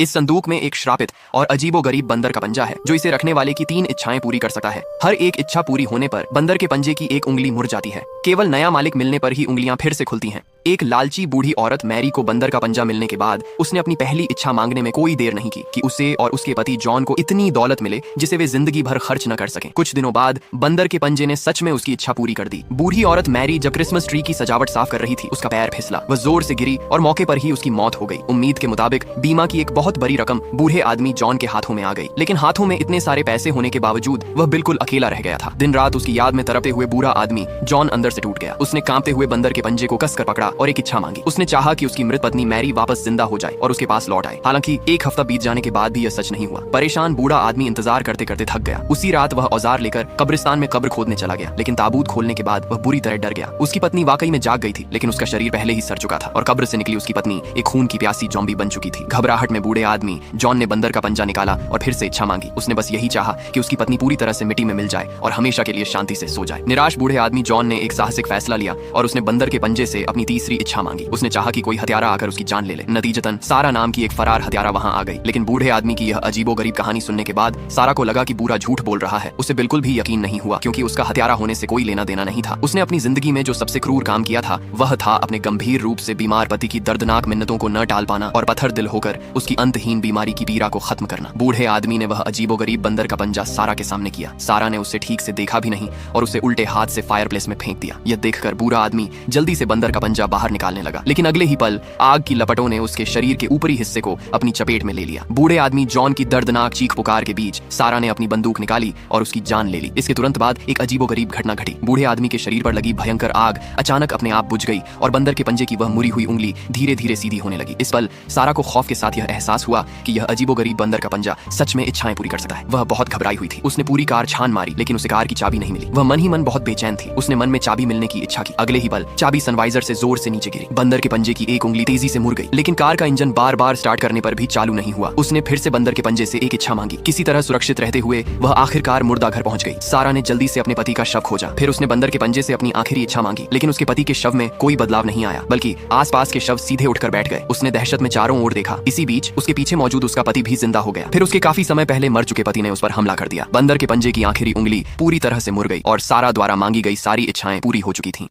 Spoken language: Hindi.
इस संदूक में एक श्रापित और अजीबोगरीब बंदर का पंजा है जो इसे रखने वाले की 3 इच्छाएं पूरी कर सकता है। हर एक इच्छा पूरी होने पर बंदर के पंजे की एक उंगली मुड़ जाती है। केवल नया मालिक मिलने पर ही उंगलियां फिर से खुलती हैं। एक लालची बूढ़ी औरत मैरी को बंदर का पंजा मिलने के बाद उसने अपनी पहली इच्छा मांगने में कोई देर नहीं की कि उसे और उसके पति जॉन को इतनी दौलत मिले जिसे वे जिंदगी भर खर्च न कर सकें। कुछ दिनों बाद बंदर के पंजे ने सच में उसकी इच्छा पूरी कर दी। बूढ़ी औरत मैरी जब क्रिसमस ट्री की सजावट साफ कर रही थी, उसका पैर फिसला, वह जोर से गिरी और मौके पर ही उसकी मौत हो गई। उम्मीद के मुताबिक बीमा की एक बहुत बड़ी रकम बूढ़े आदमी जॉन के हाथों में आ गई, लेकिन हाथों में इतने सारे पैसे होने के बावजूद वह बिल्कुल अकेला रह गया था। दिन रात उसकी याद में तड़पते हुए बूढ़ा आदमी जॉन अंदर से टूट गया। उसने कांपते हुए बंदर के पंजे को कसकर पकड़ा और एक इच्छा मांगी। उसने चाहा कि उसकी मृत पत्नी मैरी वापस जिंदा हो जाए और उसके पास लौट आए। हालांकि एक हफ्ता बीत जाने के बाद भी यह सच नहीं हुआ। परेशान बूढ़ा आदमी इंतजार करते करते थक गया। उसी रात वह औजार लेकर कब्रिस्तान में कब्र खोदने चला गया, लेकिन ताबूत खोलने के बाद वह बुरी तरह डर गया। उसकी पत्नी वाकई में जाग गई थी, लेकिन उसका शरीर पहले ही सड़ चुका था और कब्र से निकली उसकी पत्नी एक खून की प्यासी जॉम्बी बन चुकी थी। घबराहट में बूढ़े आदमी जॉन ने बंदर का पंजा निकाला और फिर से इच्छा मांगी। उसने बस यही चाहा कि उसकी पत्नी पूरी तरह से मिट्टी में मिल जाए और हमेशा के लिए शांति से सो जाए। निराश बूढ़े आदमी जॉन ने एक साहसिक फैसला लिया और उसने बंदर के पंजे से अपनी तीसरी इच्छा मांगी। उसने चाहा कि कोई हत्यारा आकर उसकी जान ले ले। नतीजतन सारा नाम की एक फरार हत्यारा वहां आ गई, लेकिन बूढ़े आदमी की यह अजीबोगरीब कहानी सुनने के बाद सारा को लगा कि बूढ़ा झूठ बोल रहा है। उसे बिल्कुल भी यकीन नहीं हुआ, क्योंकि उसका हत्यारा होने से कोई लेना देना नहीं था। उसने अपनी जिंदगी में जो सबसे क्रूर काम किया था वह था अपने गंभीर रूप से बीमार पति की दर्दनाक मिन्नतों को न टाल पाना और पत्थर दिल होकर उसकी अंतहीन बीमारी की पीड़ा को खत्म करना। बूढ़े आदमी ने वह अजीबोगरीब बंदर का पंजा सारा के सामने किया। सारा ने उसे ठीक से देखा भी नहीं और उसे उल्टे हाथ से फायरप्लेस में फेंक दिया। यह देखकर बूढ़ा आदमी जल्दी से बंदर का पंजा बाहर निकालने लगा, लेकिन अगले ही पल आग की लपटों ने उसके शरीर के ऊपरी हिस्से को अपनी चपेट में ले लिया। बूढ़े आदमी जॉन की दर्दनाक चीख पुकार के बीच सारा ने अपनी बंदूक निकाली और उसकी जान ले ली। इसके तुरंत बाद एक अजीबोगरीब घटना घटी। बूढ़े आदमी के शरीर पर लगी भयंकर आग अचानक अपने आप बुझ गई और बंदर के पंजे की वह मुरी हुई उंगली धीरे धीरे सीधी होने लगी। इस पल सारा को खौफ के साथ यह एहसास हुआ कि यह अजीबोगरीब बंदर का पंजा सच में इच्छाएं पूरी कर सकता है। वह बहुत घबराई हुई थी। उसने पूरी कार छान मारी, लेकिन उसे कार की चाबी नहीं मिली। वह मन ही मन बहुत बेचैन थी। उसने मन में चाबी मिलने की इच्छा की। अगले ही पल चाबी सनवाइजर से जोर से नीचे गिरी। बंदर के पंजे की एक उंगली तेजी से मुड़ गई, लेकिन कार का इंजन बार बार स्टार्ट करने पर भी चालू नहीं हुआ। उसने फिर से बंदर के पंजे से एक इच्छा मांगी। किसी तरह सुरक्षित रहते हुए वह आखिरकार मुर्दा घर पहुंच गई। सारा ने जल्दी से अपने पति का शव खोजा। फिर उसने बंदर के पंजे से अपनी आखिरी इच्छा मांगी, लेकिन उसके पति के शव में कोई बदलाव नहीं आया, बल्कि आसपास के शव सीधे उठकर बैठ गए। उसने दहशत में चारों ओर देखा। इसी बीच उसके पीछे मौजूद उसका पति भी जिंदा हो गया। फिर उसके काफी समय पहले मर चुके पति ने उस पर हमला कर दिया। बंदर के पंजे की आखिरी उंगली पूरी तरह से मुड़ गई और सारा द्वारा मांगी गई सारी इच्छाएं पूरी हो चुकी थीं।